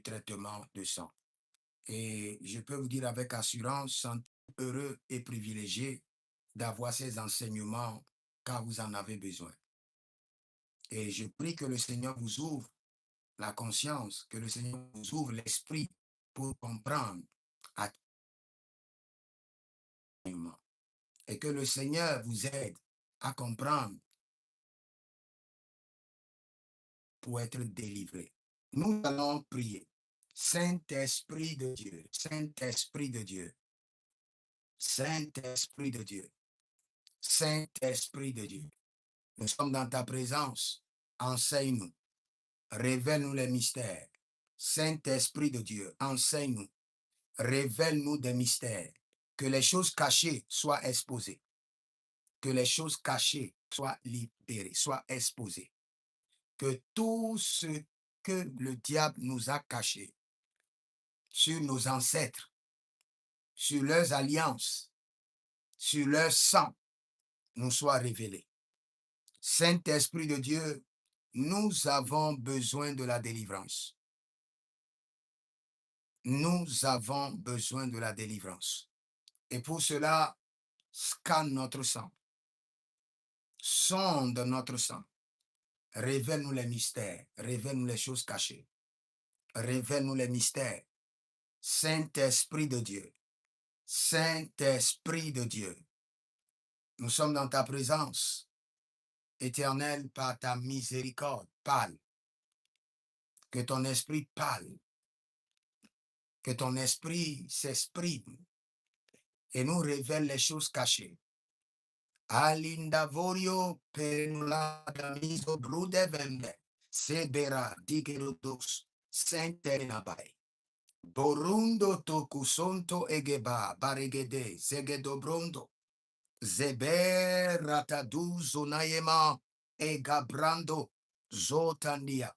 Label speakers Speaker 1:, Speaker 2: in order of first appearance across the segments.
Speaker 1: traitement de sang. Et je peux vous dire avec assurance, sentez heureux et privilégié d'avoir ces enseignements car vous en avez besoin. Et je prie que le Seigneur vous ouvre la conscience, que le Seigneur vous ouvre l'esprit pour comprendre attentivement. Et que le Seigneur vous aide à comprendre pour être délivré. Nous allons prier. Saint-Esprit de Dieu, Saint-Esprit de Dieu, Saint-Esprit de Dieu, Saint-Esprit de Dieu. Nous sommes dans ta présence. Enseigne-nous. Révèle-nous les mystères. Saint-Esprit de Dieu, enseigne-nous. Révèle-nous des mystères. Que les choses cachées soient exposées. Que les choses cachées soient libérées, soient exposées. Que tout ce que le diable nous a caché sur nos ancêtres, sur leurs alliances, sur leur sang, nous soit révélé. Saint-Esprit de Dieu, nous avons besoin de la délivrance. Nous avons besoin de la délivrance. Et pour cela, scanne notre sang. Sonde notre sang. Révèle-nous les mystères. Révèle-nous les choses cachées. Révèle-nous les mystères. Saint-Esprit de Dieu. Saint-Esprit de Dieu. Nous sommes dans ta présence. Éternel, par ta miséricorde, parle. Que ton esprit parle. Que ton esprit s'exprime et nous révèle les choses cachées. Alindavorio penulada miso brudevende sebera digerodos sentenabai. Borundo tokusonto egeba baregede zegedobrondo zeberatadu zonayema egabrando zotandia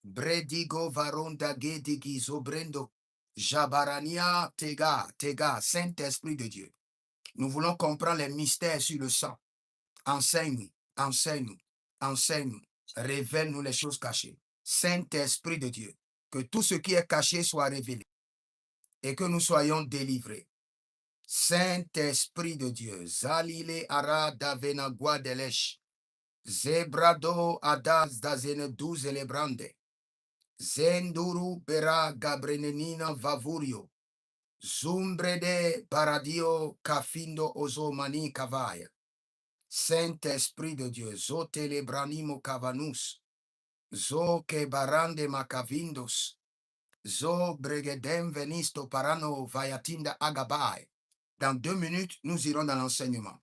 Speaker 1: bredigo varonda gedigi zobrendo jabarania tega Saint-Esprit de Dieu. Nous voulons comprendre les mystères sur le sang. Enseigne-nous, enseigne-nous, enseigne-nous. Révèle-nous les choses cachées. Saint-Esprit de Dieu, que tout ce qui est caché soit révélé et que nous soyons délivrés. Saint-Esprit de Dieu, Zalile ara davena guadelesh, Zebrado adas dazene douze lebrande, Zenduru bera gabrenenina vavurio, Zumbrede paradio kafindo ozomani kavaya. Saint-Esprit de Dieu, zote lebranimo kavanus, zo ke barande makavindos, zo bregedem venisto parano vayatinda agabai. Dans 2 minutes, nous irons dans l'enseignement.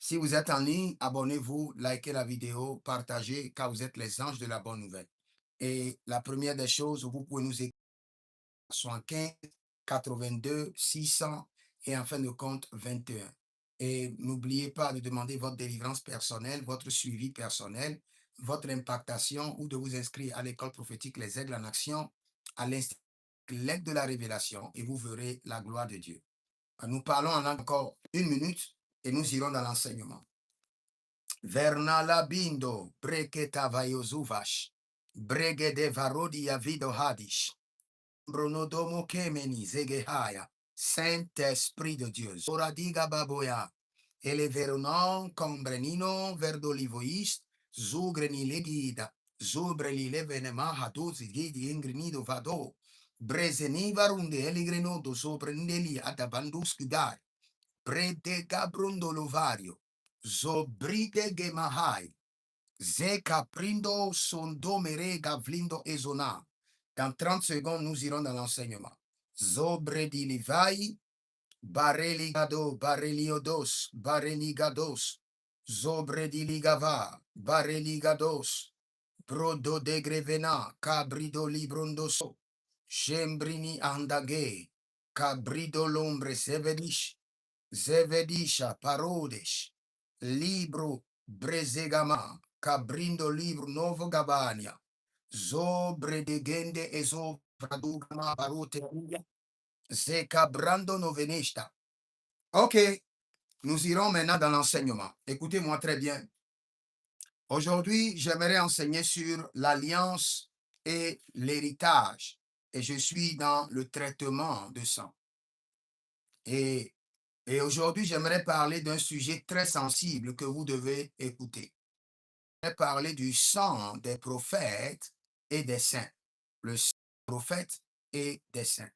Speaker 1: Si vous êtes en ligne, abonnez-vous, likez la vidéo, partagez, car vous êtes les anges de la bonne nouvelle. Et la première des choses, vous pouvez nous écrire 75 82 600 et en fin de compte 21. Et n'oubliez pas de demander votre délivrance personnelle, votre suivi personnel, votre impactation ou de vous inscrire à l'école prophétique Les Aigles en Action, à l'Institut L'Aigle de la Révélation, et vous verrez la gloire de Dieu. Nous parlons en encore 1 minute et nous irons dans l'enseignement. Vernala bindo, breketa vayozuvash, bregede varodi yavido hadish, bronodomo kemeni zegehaya, Saint-Esprit de Dieu, zoradiga baboya, eleveronon combrenino verdolivoist, zugreni legida, zubreli levenema haduzi gidi ingrenido vado, brezeni varunde eligrenodo soprendeli atabandus gudai, brede gabrundo lovario, zobride gemahai, zeka prindo sondomere gavlindo ezona. Dans 30 secondes, nous irons dans l'enseignement. Zobredi livai, bareligado, bareliodos, bareligados, zobredi ligava, bareligados, brodo de grevena, cabrido librondoso, chembrini andage, cabrido lombre sevedish, zevedisha parodes, libro brezegama, cabrindo libro novo gabania, zobre de gende ezo pradugama barote zeka brando novenesta. Ok, nous irons maintenant dans l'enseignement. Écoutez-moi très bien. Aujourd'hui, j'aimerais enseigner sur l'alliance et l'héritage. Et je suis dans le traitement de sang. Et, et aujourd'hui, j'aimerais parler d'un sujet très sensible que vous devez écouter. Je vais parler du sang des prophètes et des saints. Le sang des prophètes et des saints.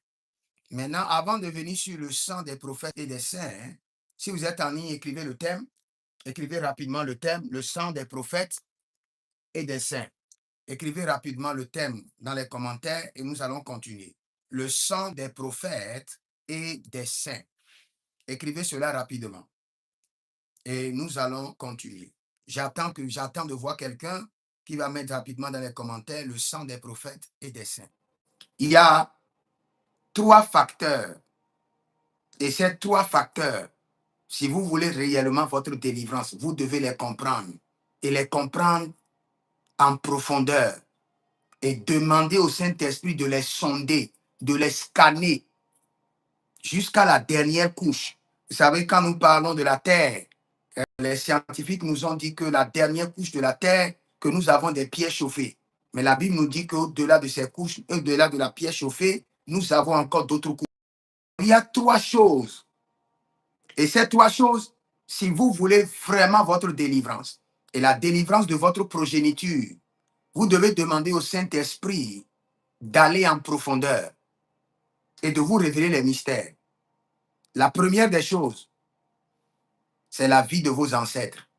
Speaker 1: Maintenant, avant de venir sur le sang des prophètes et des saints, si vous êtes en ligne, écrivez le thème. Écrivez rapidement le thème, le sang des prophètes et des saints. Écrivez rapidement le thème dans les commentaires et nous allons continuer. Le sang des prophètes et des saints. Écrivez cela rapidement et nous allons continuer. J'attends de voir quelqu'un qui va mettre rapidement dans les commentaires le sang des prophètes et des saints. Il y a 3 facteurs et ces 3 facteurs, si vous voulez réellement votre délivrance, vous devez les comprendre et les comprendre en profondeur et demander au Saint-Esprit de les sonder, de les scanner jusqu'à la dernière couche. Vous savez, quand nous parlons de la Terre, les scientifiques nous ont dit que la dernière couche de la Terre, que nous avons des pierres chauffées. Mais la Bible nous dit qu'au-delà de ces couches, au-delà de la pierre chauffée, nous avons encore d'autres couches. Il y a 3 choses. Et ces 3 choses, si vous voulez vraiment votre délivrance et la délivrance de votre progéniture, vous devez demander au Saint-Esprit d'aller en profondeur et de vous révéler les mystères. La première des choses, c'est la vie de vos ancêtres.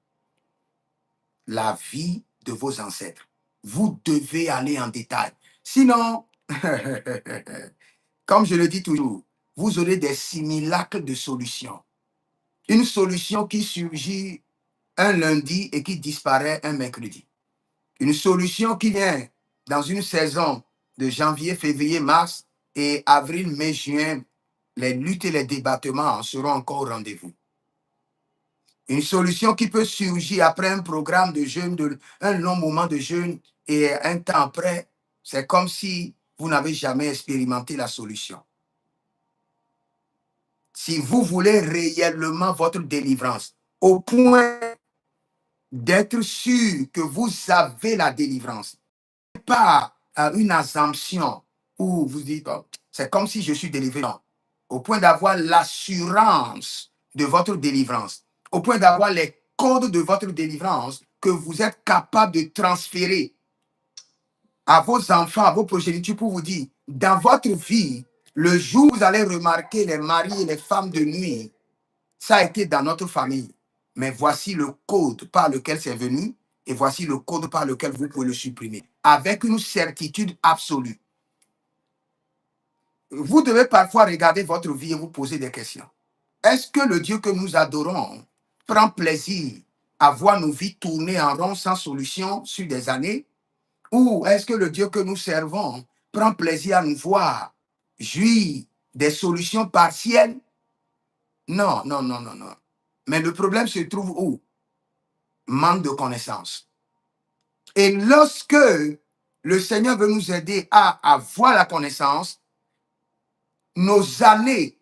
Speaker 1: La vie de vos ancêtres. Vous devez aller en détail. Sinon, comme je le dis toujours, vous aurez des simulacres de solutions. Une solution qui surgit un lundi et qui disparaît un mercredi. Une solution qui vient dans une saison de janvier, février, mars et avril, mai, juin. Les luttes et les débattements seront encore au rendez-vous. Une solution qui peut surgir après un programme de jeûne, un long moment de jeûne et un temps après, c'est comme si vous n'avez jamais expérimenté la solution. Si vous voulez réellement votre délivrance, au point d'être sûr que vous avez la délivrance, pas une assumption où vous dites, oh, c'est comme si je suis délivré. Non. Au point d'avoir l'assurance de votre délivrance, au point d'avoir les codes de votre délivrance que vous êtes capable de transférer à vos enfants, à vos progénitures pour vous dire, dans votre vie, le jour où vous allez remarquer les maris et les femmes de nuit, ça a été dans notre famille. Mais voici le code par lequel c'est venu et voici le code par lequel vous pouvez le supprimer. Avec une certitude absolue. Vous devez parfois regarder votre vie et vous poser des questions. Est-ce que le Dieu que nous adorons prend plaisir à voir nos vies tourner en rond sans solution sur des années? Ou est-ce que le Dieu que nous servons prend plaisir à nous voir jouir des solutions partielles? Non, non, non, non, non. Mais le problème se trouve où? Manque de connaissances. Et lorsque le Seigneur veut nous aider à avoir la connaissance, nos années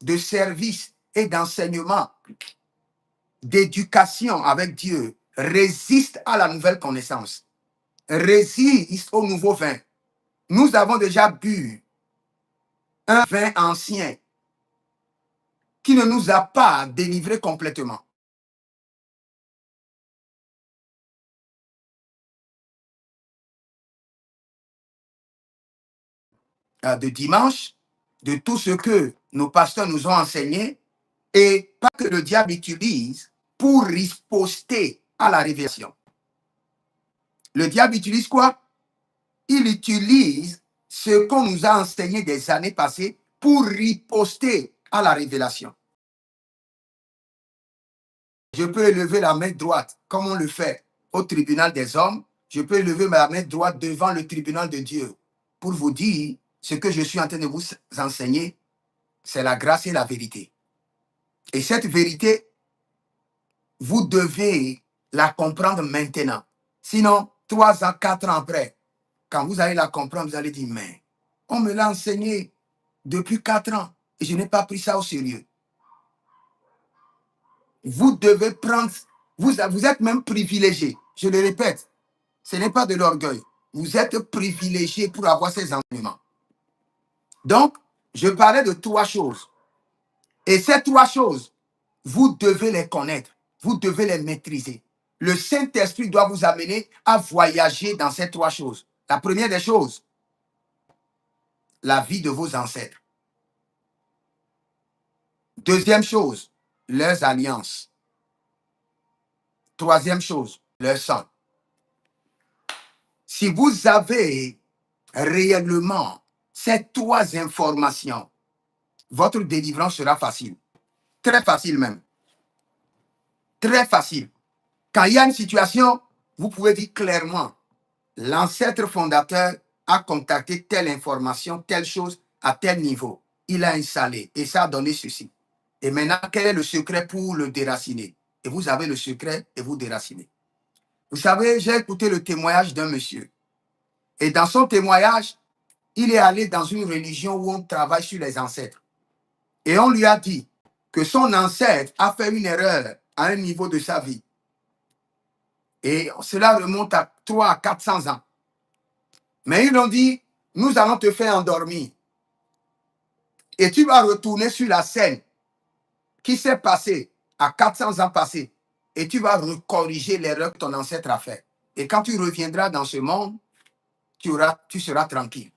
Speaker 1: de service et d'enseignement, d'éducation avec Dieu résistent à la nouvelle connaissance, résistent au nouveau vin. Nous avons déjà bu un vin ancien qui ne nous a pas délivrés complètement. De dimanche, de tout ce que nos pasteurs nous ont enseigné, et pas que le diable utilise pour riposter à la révélation. Le diable utilise quoi? Il utilise ce qu'on nous a enseigné des années passées pour riposter à la révélation. Je peux élever la main droite, comme on le fait au tribunal des hommes. Je peux élever ma main droite devant le tribunal de Dieu pour vous dire ce que je suis en train de vous enseigner, c'est la grâce et la vérité. Et cette vérité, vous devez la comprendre maintenant. Sinon, 3 ans, 4 ans après, quand vous allez la comprendre, vous allez dire, mais on me l'a enseigné depuis 4 ans et je n'ai pas pris ça au sérieux. Vous devez prendre, vous êtes même privilégié. Je le répète, ce n'est pas de l'orgueil. Vous êtes privilégié pour avoir ces enseignements. Donc, je parlais de 3 choses. Et ces 3 choses, vous devez les connaître. Vous devez les maîtriser. Le Saint-Esprit doit vous amener à voyager dans ces 3 choses. La première des choses, la vie de vos ancêtres. Deuxième chose, leurs alliances. Troisième chose, leur sang. Si vous avez réellement ces 3 informations, votre délivrance sera facile. Très facile même. Très facile. Quand il y a une situation, vous pouvez dire clairement, l'ancêtre fondateur a contacté telle information, telle chose à tel niveau. Il a installé et ça a donné ceci. Et maintenant, quel est le secret pour le déraciner? Et vous avez le secret et vous déracinez. Vous savez, j'ai écouté le témoignage d'un monsieur. Et dans son témoignage, il est allé dans une religion où on travaille sur les ancêtres. Et on lui a dit que son ancêtre a fait une erreur à un niveau de sa vie. Et cela remonte à 300 à 400 ans. Mais ils ont dit, nous allons te faire endormir. Et tu vas retourner sur la scène qui s'est passée à 400 ans passés. Et tu vas corriger l'erreur que ton ancêtre a faite. Et quand tu reviendras dans ce monde, tu seras tranquille.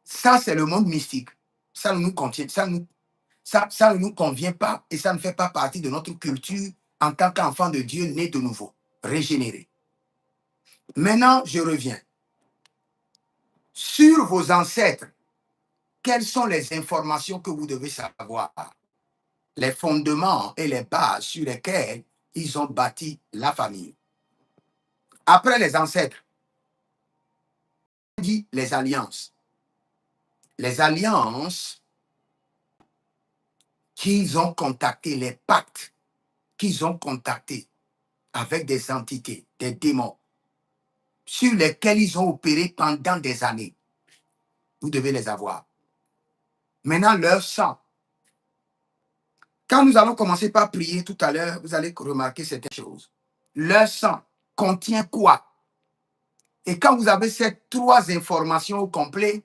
Speaker 1: Ça, c'est le monde mystique. Ça ne nous contient, ça ne nous convient pas et ça ne fait pas partie de notre culture en tant qu'enfant de Dieu né de nouveau, régénéré. Maintenant, je reviens. Sur vos ancêtres, quelles sont les informations que vous devez savoir? Les fondements et les bases sur lesquels ils ont bâti la famille. Après les ancêtres, on dit les alliances. Les alliances qu'ils ont contactées, les pactes qu'ils ont contactés avec des entités, des démons, sur lesquels ils ont opéré pendant des années. Vous devez les avoir. Maintenant, leur sang. Quand nous allons commencer par prier tout à l'heure, vous allez remarquer certaines choses. Leur sang contient quoi? Et quand vous avez ces 3 informations au complet,